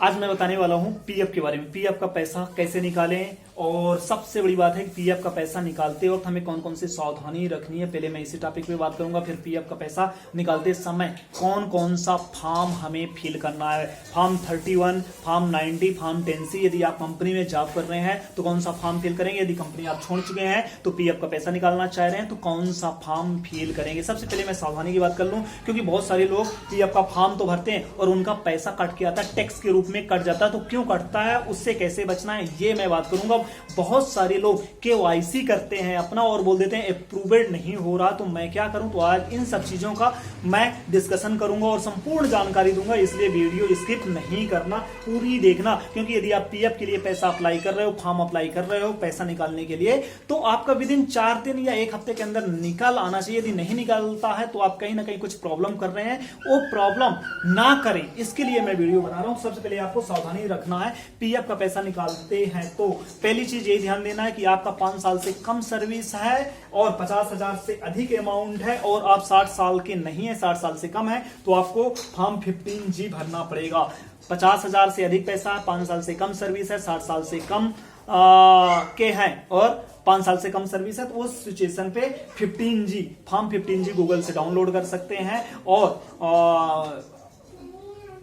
आज मैं बताने वाला हूं पीएफ के बारे में। पीएफ का पैसा कैसे निकालें और सबसे बड़ी बात है कि पीएफ का पैसा निकालते वक्त हमें कौन कौन सी सावधानी रखनी है। पहले मैं इसी टॉपिक पे बात करूंगा, फिर पीएफ का पैसा निकालते समय कौन कौन सा फॉर्म हमें फिल करना है। Form 31, form 90, form 10C। यदि आप कंपनी में जॉब कर रहे हैं तो कौन सा फॉर्म फिल करेंगे। यदि कंपनी आप छोड़ चुके हैं तो पीएफ का पैसा निकालना चाह रहे हैं तो कौन सा फॉर्म फिल करेंगे। सबसे पहले मैं सावधानी की बात कर लूं, क्योंकि बहुत सारे लोग पीएफ का फॉर्म तो भरते हैं और उनका पैसा कट के आता है, टैक्स के रूप में कट जाता है। तो क्यों कटता है, उससे कैसे बचना है, ये मैं बात करूंगा। बहुत सारे लोग केवाईसी करते हैं अपना और बोल देते हैं अप्रूव्ड नहीं हो रहा, तो मैं क्या करूं। तो आज इन सब चीजों का मैं डिस्कशन करूंगा और संपूर्ण जानकारी दूंगा, इसलिए वीडियो स्किप नहीं करना, पूरी देखना। क्योंकि यदि आप पीएफ के लिए पैसा अप्लाई कर रहे हो, फॉर्म अप्लाई कर रहे हो पैसा निकालने के लिए, तो आपका विद इन 4 दिन या 1 हफ्ते के अंदर निकल आना चाहिए। यदि नहीं निकलता है तो आप कहीं ना कहीं कुछ प्रॉब्लम कर रहे हैं, वो प्रॉब्लम ना करें, इसके लिए मैं वीडियो बना रहा हूं। सबसे पहले आपको सावधानी रखना है। पीएफ का पैसा निकालते हैं तो पहली चीज ये ध्यान देना है कि आपका 5 साल से कम सर्विस है और 50,000 से अधिक अमाउंट है और आप 60 साल के नहीं है, 60 साल से कम है, तो आपको फॉर्म 15G भरना पड़ेगा। 50,000 से अधिक पैसा है, 5 साल से कम सर्विस है, 60 साल से कम के हैं और 5 साल से कम सर्विस है, तो उस सिचुएशन पे 15G फॉर्म 15G गूगल से डाउनलोड कर सकते हैं। और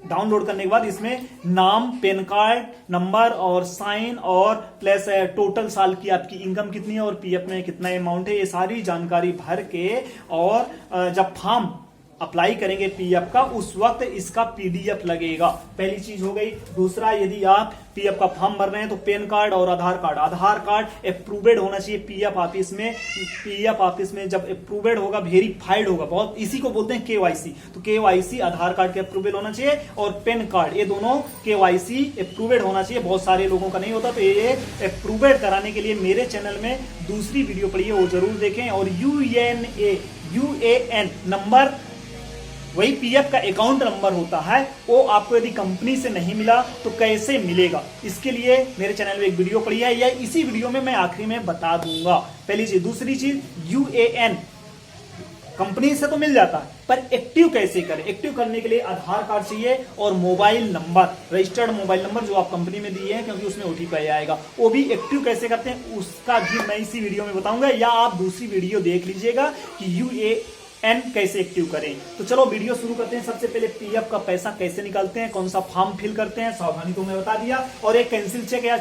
डाउनलोड करने के बाद इसमें नाम, पैन कार्ड नंबर और साइन और प्लस टोटल साल की आपकी इनकम कितनी है और पीएफ में कितना अमाउंट है, ये सारी जानकारी भर के और जब फॉर्म अप्लाई करेंगे पीएफ का, उस वक्त इसका पीडीएफ लगेगा। पहली चीज हो गई। दूसरा, यदि आप पीएफ का फॉर्म भर रहे हैं तो पैन कार्ड और आधार कार्ड अप्रूव्ड होना चाहिए पीएफ ऑफिस में। पीएफ ऑफिस में जब अप्रूव्ड होगा, वेरीफाइड होगा, बहुत इसी को बोलते हैं केवाईसी। तो केवाईसी आधार कार्ड के अप्रूवल होना चाहिए और पैन कार्ड, ये दोनों केवाईसी अप्रूव्ड होना चाहिए। बहुत सारे लोगों का नहीं होता, तो ये अप्रूव्ड कराने के लिए मेरे चैनल में दूसरी वीडियो पड़ी है, वो जरूर देखें। और यूएएन नंबर, वही पीएफ का अकाउंट नंबर होता है, वो आपको यदि कंपनी से नहीं मिला तो कैसे मिलेगा, इसके लिए मेरे चैनल में एक वीडियो पड़ी है, या इसी वीडियो में मैं आखिरी में बता दूंगा। पहली चीज। दूसरी चीज, यूएएन कंपनी से तो मिल जाता है, पर एक्टिव कैसे करें। एक्टिव करने के लिए आधार कार्ड चाहिए और mobile number, registered mobile number जो आप कंपनी में दिए हैं, क्योंकि उसमें ओटीपी आएगा। वो भी एक्टिव कैसे करते हैं उसका भी मैं इसी वीडियो में बताऊंगा, या आप दूसरी वीडियो देख लीजिएगा कि यूएएन कैसे एक्टिव करें। तो चलो वीडियो शुरू करते हैं। सबसे पहले पीएफ का पैसा कैसे निकालते हैं, कौन सा फॉर्म फिल करते हैं, सावधानी तो मैं बता दिया। और एक कैंसिल चेक, या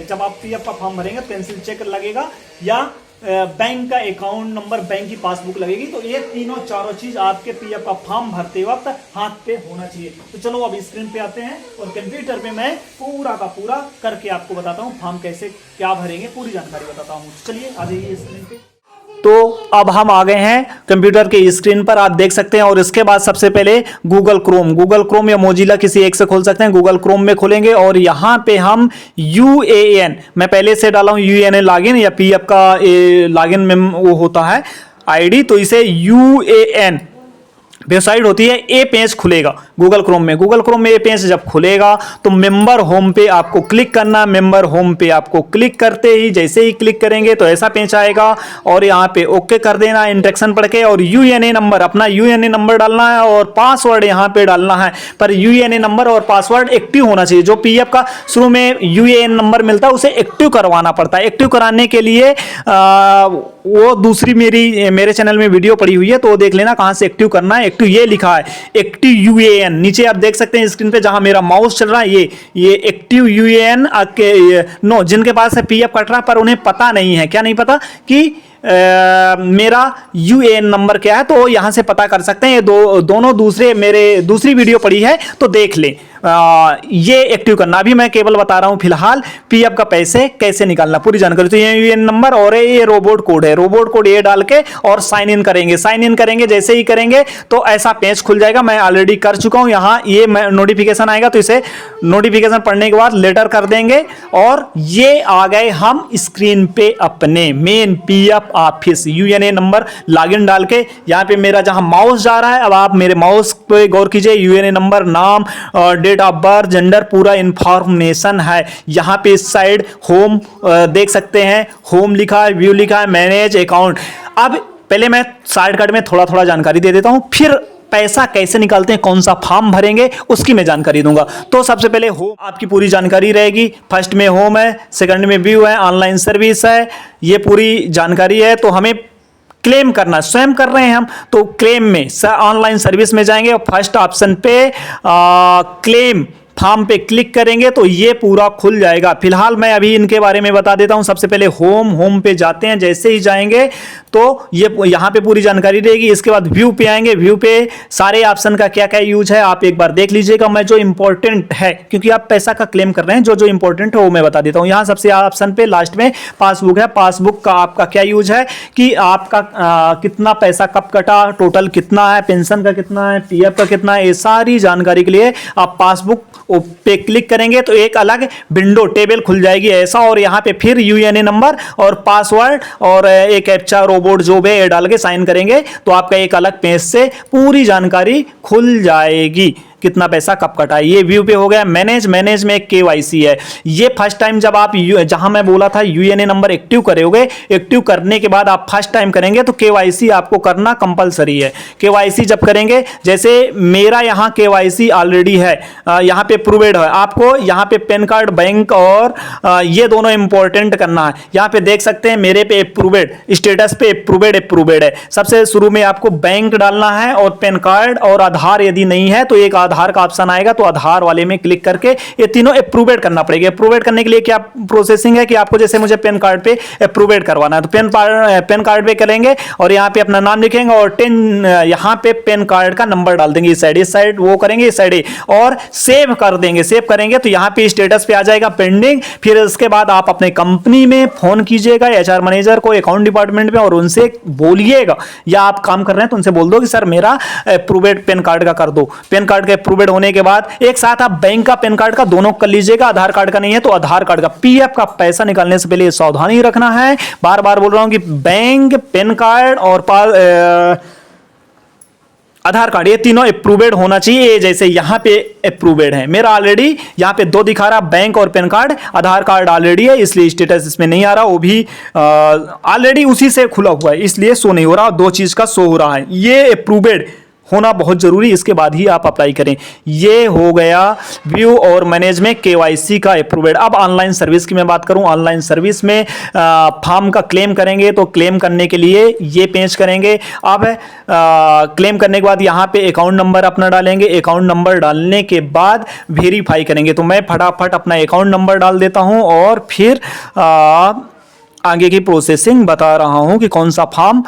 जब आप पीएफ का फॉर्म भरेंगे तो कैंसिल चेक लगेगा, या बैंक का अकाउंट नंबर, बैंक की पासबुक लगेगी। तो ये तीनों चारों चीज आपके पीएफ का फॉर्म भरते वक्त हाथ पे होना चाहिए। तो चलो अब स्क्रीन पे आते हैं और कंप्यूटर पे मैं पूरा का पूरा करके आपको बताता हूँ फॉर्म कैसे क्या भरेंगे, पूरी जानकारी बताता हूँ। चलिए आ जाइए स्क्रीन पे। तो अब हम आ गए हैं कंप्यूटर के स्क्रीन पर, आप देख सकते हैं। और इसके बाद सबसे पहले गूगल क्रोम या मोजिला किसी एक से खोल सकते हैं। गूगल क्रोम में खोलेंगे और यहां पे हम यूएएन, मैं पहले से डाला हूं यूएएन लॉगिन, या पीएफ का लॉगिन में वो होता है आईडी, तो इसे यूएएन वेबसाइट होती है, ए पेज खुलेगा गूगल क्रोम में। ए पेज जब खुलेगा तो मेंबर होम पे आपको क्लिक करना। मेंबर होम पे आपको क्लिक करते ही, जैसे ही क्लिक करेंगे तो ऐसा पेज आएगा और यहाँ पे ओके कर देना इंस्ट्रक्शन पढ़ के। और यूएनए नंबर, अपना यूएनए नंबर डालना है और पासवर्ड यहाँ पे डालना है। पर यूएनए नंबर और पासवर्ड एक्टिव होना चाहिए। जो पीएफ का शुरू में यूएएन नंबर मिलता है उसे एक्टिव करवाना पड़ता है। एक्टिव कराने के लिए वो दूसरी मेरे चैनल में वीडियो पड़ी हुई है, तो वो देख लेना कहां से एक्टिव करना है। एक्टिव ये लिखा है, एक्टिव यूएएन, नीचे आप देख सकते हैं स्क्रीन पे जहां मेरा माउस चल रहा है, ये एक्टिव यूएएन नो, जिनके पास है पीएफ कट रहा पर उन्हें पता नहीं है, क्या नहीं पता कि मेरा यूएएन नंबर क्या है, तो यहां से पता कर सकते हैं। ये दोनों मेरे दूसरी वीडियो पड़ी है, तो देख लें। ये एक्टिव करना, अभी मैं केवल बता रहा हूं फिलहाल पीएफ का पैसे कैसे निकालना, पूरी जानकारी। तो ये यूएएन नंबर और ये रोबोट कोड है, रोबोट कोड ये डाल के और साइन इन करेंगे। जैसे ही करेंगे तो ऐसा पेज खुल जाएगा। मैं ऑलरेडी कर चुका हूं। यहां ये नोटिफिकेशन आएगा, तो इसे नोटिफिकेशन पढ़ने के बाद लेटर कर देंगे और ये आ गए हम स्क्रीन पे अपने main PF office. UNA number login डाल के यहां पे मेरा जहां माउस जा रहा है, अब आप मेरे माउस पे गौर कीजिए। यूएनए नंबर, नाम, डेट ऑफ बर्थ, जेंडर, पूरा इंफॉर्मेशन है। यहां पे इस साइड होम देख सकते हैं, होम लिखा है, व्यू लिखा है, मैनेज अकाउंट। अब पहले मैं शॉर्टकट में थोड़ा थोड़ा जानकारी दे देता हूं, फिर पैसा कैसे निकालते हैं, कौन सा फॉर्म भरेंगे, उसकी मैं जानकारी दूंगा। तो सबसे पहले होम आपकी पूरी जानकारी रहेगी। फर्स्ट में होम है, सेकंड में व्यू है, ऑनलाइन सर्विस है, ये पूरी जानकारी है। तो हमें क्लेम करना, स्वयं कर रहे हैं हम, तो क्लेम में ऑनलाइन सर्विस में जाएंगे और फर्स्ट ऑप्शन पे क्लेम फॉर्म पे क्लिक करेंगे तो ये पूरा खुल जाएगा। फिलहाल मैं अभी इनके बारे में बता देता हूं। सबसे पहले होम पे जाते हैं, जैसे ही जाएंगे तो ये यहाँ पे पूरी जानकारी रहेगी। इसके बाद व्यू पे आएंगे, व्यू पे सारे ऑप्शन का क्या क्या यूज है आप एक बार देख लीजिएगा। मैं जो इंपॉर्टेंट है, क्योंकि आप पैसा का क्लेम कर रहे हैं, जो जो इंपॉर्टेंट है वो मैं बता देता हूँ। यहाँ सबसे ऑप्शन पे लास्ट में पासबुक है। पासबुक का आपका क्या यूज है कि आपका कितना पैसा कब कटा, टोटल कितना है, पेंशन का कितना है, पीएफ का कितना है, ये सारी जानकारी के लिए आप पासबुक पे क्लिक करेंगे तो एक अलग विंडो टेबल खुल जाएगी ऐसा। और यहाँ पे फिर यूएनए नंबर और पासवर्ड और एक कैप्चा रोबोट जो भी डाल के साइन करेंगे तो आपका एक अलग पेज से पूरी जानकारी खुल जाएगी। कितना पैसा कब कटा है, ये व्यू पे हो गया। मैनेज में एक केवाईसी है। ये फर्स्ट टाइम जब आप जहां मैं बोला था यूएनए नंबर एक्टिव करोगे, एक्टिव करने के बाद आप फर्स्ट टाइम करेंगे तो केवाईसी आपको करना कंपलसरी है। केवाईसी जब करेंगे, जैसे मेरा यहां केवाईसी ऑलरेडी है, यहां पे प्रूवेड है, आपको यहां पे पैन कार्ड, बैंक और ये दोनों इंपॉर्टेंट करना है। यहां पे देख सकते हैं मेरे पे अप्रूवेड, स्टेटस पे अप्रूवेड है। सबसे शुरू में आपको बैंक डालना है और पैन कार्ड और आधार यदि नहीं है तो एक आधार का ऑप्शन आएगा, तो आधार वाले में क्लिक करके ये तीनों अप्रूवेड करना पड़ेगा। अप्रूवेड करने के लिए क्या प्रोसेसिंग है कि आपको जैसे मुझे पैन कार्ड पे अप्रूवेड करवाना है तो पैन कार्ड पे करेंगे और यहाँ पे अपना नाम लिखेंगे और यहाँ पे पैन कार्ड का नंबर डाल देंगे। इस साइड वो करेंगे, इस साइड और सेव कर देंगे। सेव करेंगे तो यहाँ पे स्टेटस पे आ जाएगा पेंडिंग। फिर उसके बाद आप अपने कंपनी में फोन कीजिएगा, एचआर मैनेजर को, अकाउंट डिपार्टमेंट में, और उनसे बोलिएगा, या आप काम कर रहे हैं तो उनसे बोल दो कि सर मेरा अप्रूवेड पैन कार्ड का कर दो। पैन कार्ड के अप्रूवेड होने के बाद एक साथ आप बैंक का, पैन कार्ड का दोनों कर लीजिएगा। आधार कार्ड का नहीं है तो आधार कार्ड का। पीएफ का पैसा निकालने से पहले सावधानी रखना है, बार बार बोल रहा हूं कि बैंक, पैन कार्ड और आधार कार्ड, ये तीनों अप्रूवेड होना चाहिए। जैसे यहां पे अप्रूवेड है, मेरा ऑलरेडी यहां पे दो दिखा रहा, बैंक और पैन कार्ड। आधार कार्ड ऑलरेडी है इसलिए स्टेटस इसमें नहीं आ रहा, वो भी ऑलरेडी उसी से खुला हुआ है इसलिए शो नहीं हो रहा। दो चीज का शो हो रहा है, ये अप्रूवेड होना बहुत जरूरी, इसके बाद ही आप अप्लाई करें। ये हो गया व्यू और मैनेज में केवाईसी का अप्रूवेड। अब ऑनलाइन सर्विस की मैं बात करूं, ऑनलाइन सर्विस में फॉर्म का क्लेम करेंगे तो क्लेम करने के लिए ये पेज करेंगे। अब क्लेम करने के बाद यहाँ पे अकाउंट नंबर अपना डालेंगे। अकाउंट नंबर डालने के बाद वेरीफाई करेंगे, तो मैं फटाफट अपना अकाउंट नंबर डाल देता हूँ और फिर आगे की प्रोसेसिंग बता रहा हूँ कि कौन सा फॉर्म।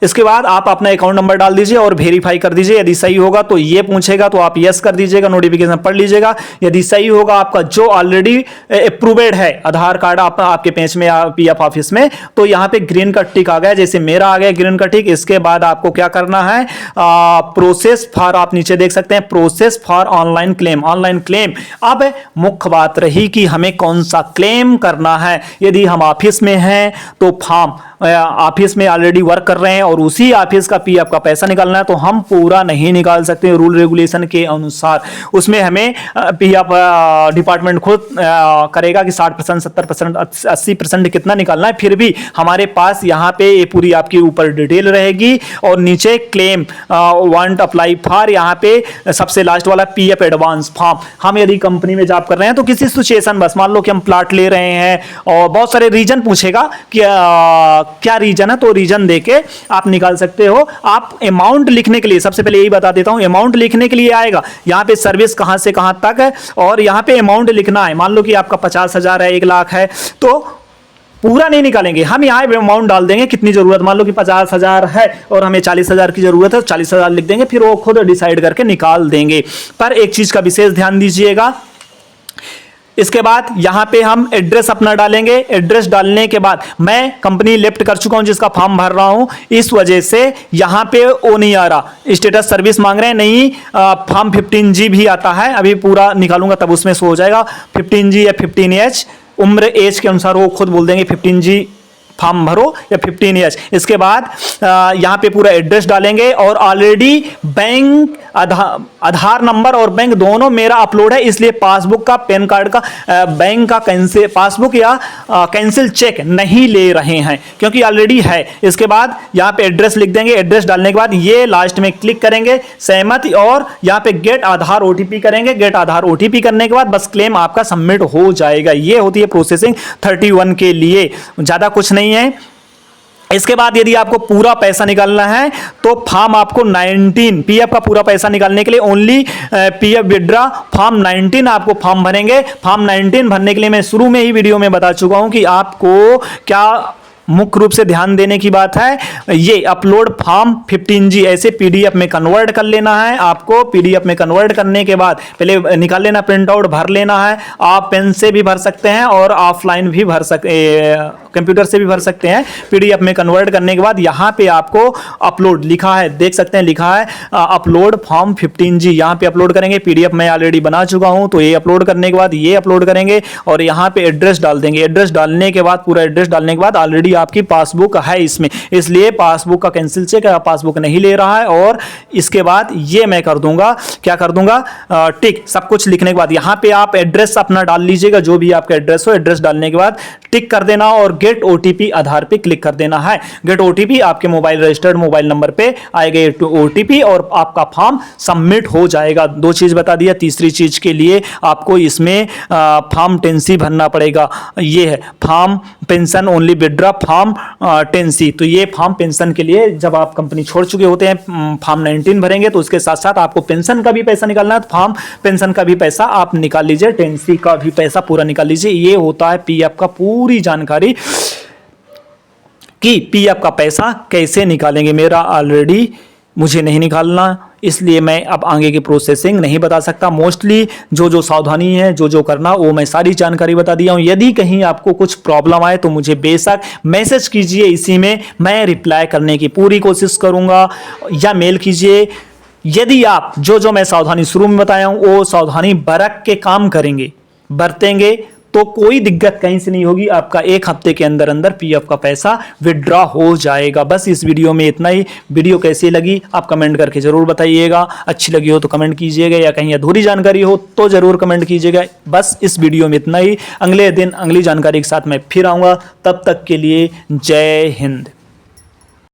इसके बाद आप अपना अकाउंट नंबर डाल दीजिए और वेरीफाई कर दीजिए। यदि सही होगा तो ये पूछेगा तो आप यस कर दीजिएगा, नोटिफिकेशन पढ़ लीजिएगा। यदि सही होगा आपका जो ऑलरेडी अप्रूवेड है आधार कार्ड आपके पेज में या पीएफ ऑफिस में, तो यहाँ पे ग्रीन का टिक आ गया, जैसे मेरा आ गया ग्रीन का टिक। इसके बाद आपको क्या करना है, प्रोसेस फॉर, आप नीचे देख सकते हैं process for online claim, online claim. अब मुख्य बात रही कि हमें कौन सा क्लेम करना है। यदि हम ऑफिस में हैं तो फॉर्म, ऑफिस में ऑलरेडी वर्क कर रहे हैं और उसी ऑफिस का पीएफ का पैसा निकालना है तो हम पूरा नहीं निकाल सकते रूल रेगुलेशन के अनुसार। उसमें हमें पीएफ डिपार्टमेंट खुद करेगा कि 60%, 70%, 80% कितना निकालना है। फिर भी हमारे पास यहाँ पे ये पूरी आपकी ऊपर डिटेल रहेगी और नीचे क्लेम वांट अप्लाई फॉर, यहाँ पे सबसे लास्ट वाला पीएफ एडवांस फॉर्म। हम यदि कंपनी में जॉब कर रहे हैं तो किसी सिचुएशन, बस मान लो कि हम प्लाट ले रहे हैं और बहुत सारे रीजन पूछेगा कि क्या रीजन है, तो रीजन देके आप निकाल सकते हो। आप अमाउंट लिखने के लिए, सबसे पहले यही बता देता हूं, अमाउंट लिखने के लिए आएगा यहाँ पे सर्विस कहां से कहां तक है और यहाँ पे अमाउंट लिखना है। मान लो कि आपका 50,000 है, 1 लाख है, तो पूरा नहीं निकालेंगे हम, यहाँ पे अमाउंट डाल देंगे कितनी जरूरत। मान लो कि 50,000 है और हमें 40,000 की जरूरत है, 40,000 लिख देंगे, फिर वो खुद डिसाइड करके निकाल देंगे। पर एक चीज का विशेष ध्यान दीजिएगा, इसके बाद यहां पे हम एड्रेस अपना डालेंगे। एड्रेस डालने के बाद मैं कंपनी लेफ्ट कर चुका हूं जिसका फॉर्म भर रहा हूं, इस वजह से यहां पे वो नहीं आ रहा, स्टेटस सर्विस मांग रहे हैं। नहीं, फॉर्म 15G भी आता है, अभी पूरा निकालूंगा तब उसमें शो हो जाएगा। 15G या 15H, उम्र एज के अनुसार वो खुद बोल देंगे 15G फॉर्म भरो या 15 ईयर्स। इसके बाद यहाँ पे पूरा एड्रेस डालेंगे और ऑलरेडी बैंक आधार नंबर और बैंक दोनों मेरा अपलोड है, इसलिए पासबुक का, पैन कार्ड का, बैंक का कैंसिल पासबुक या कैंसिल चेक नहीं ले रहे हैं क्योंकि ऑलरेडी है। इसके बाद यहाँ पे एड्रेस लिख देंगे। एड्रेस डालने के बाद ये लास्ट में क्लिक करेंगे सहमत और यहाँ पे गेट आधार ओटीपी करेंगे। गेट आधार ओटीपी करने के बाद बस क्लेम आपका सबमिट हो जाएगा। ये होती है प्रोसेसिंग 31 के लिए, ज्यादा कुछ नहीं है। इसके बाद यदि आपको पूरा पैसा निकालना है तो फॉर्म आपको 19 पीएफ का पूरा पैसा निकालने के लिए ओनली पीएफ विड्रा फॉर्म 19 आपको फॉर्म भरेंगे। फॉर्म 19 भरने के लिए मैं शुरू में ही वीडियो में बता चुका हूं कि आपको क्या मुख्य रूप से ध्यान देने की बात है। ये अपलोड फॉर्म 15G ऐसे पीडीएफ में कन्वर्ट कर लेना है। आपको पीडीएफ में कन्वर्ट करने के बाद पहले निकाल लेना, प्रिंट आउट भर लेना है। आप पेन से भी भर सकते हैं और ऑफलाइन भी भर सकते, कंप्यूटर से भी भर सकते हैं। पीडीएफ में कन्वर्ट करने के बाद यहाँ पे आपको अपलोड लिखा है, देख सकते हैं लिखा है अपलोड फॉर्म 15G, यहाँ पे अपलोड करेंगे। पीडीएफ मैं ऑलरेडी बना चुका हूँ तो ये अपलोड करने के बाद ये अपलोड करेंगे और यहाँ पे एड्रेस डाल देंगे। एड्रेस डालने के बाद, पूरा एड्रेस डालने के बाद ऑलरेडी आपकी पासबुक है इसमें, इसलिए पासबुक का कैंसिल चेक पासबुक नहीं ले रहा है। और इसके बाद ये मैं कर दूंगा, क्या कर दूंगा, टिक। सब कुछ लिखने के बाद यहाँ पे आप एड्रेस अपना डाल लीजिएगा, जो भी आपका एड्रेस हो। एड्रेस डालने के बाद टिक कर देना और गेट ओटीपी आधार पे क्लिक कर देना है। गेट ओटीपी आपके मोबाइल रजिस्टर्ड मोबाइल नंबर पे आएगा ओटीपी और आपका फॉर्म सबमिट हो जाएगा। 2 चीज बता दिया। तीसरी चीज के लिए आपको इसमें फॉर्म 10C भरना पड़ेगा। ये है form pension only withdraw form 10C। तो ये फॉर्म पेंशन के लिए जब आप कंपनी छोड़ चुके होते हैं फॉर्म 19 भरेंगे तो उसके साथ साथ आपको पेंशन का भी पैसा निकालना है। तो फॉर्म पेंशन का भी पैसा आप निकाल लीजिए, 10C का भी पैसा पूरा निकाल लीजिए। ये होता है पीएफ का पूरी जानकारी कि पीएफ का पैसा कैसे निकालेंगे। मेरा ऑलरेडी मुझे नहीं निकालना, इसलिए मैं अब आगे की प्रोसेसिंग नहीं बता सकता। मोस्टली जो सावधानी है, जो करना, वो मैं सारी जानकारी बता दिया हूं। यदि कहीं आपको कुछ प्रॉब्लम आए तो मुझे बेशक मैसेज कीजिए, इसी में मैं रिप्लाई करने की पूरी कोशिश करूंगा, या मेल कीजिए। यदि आप जो मैं सावधानी शुरू में बताया हूं वो सावधानी बरत के काम करेंगे, बरतेंगे तो कोई दिक्कत कहीं से नहीं होगी। आपका 1 हफ्ते के अंदर अंदर पीएफ का पैसा विड्रॉ हो जाएगा। बस इस वीडियो में इतना ही। वीडियो कैसी लगी आप कमेंट करके जरूर बताइएगा। अच्छी लगी हो तो कमेंट कीजिएगा, या कहीं अधूरी जानकारी हो तो जरूर कमेंट कीजिएगा। बस इस वीडियो में इतना ही। अगले दिन अगली जानकारी के साथ मैं फिर आऊंगा। तब तक के लिए जय हिंद।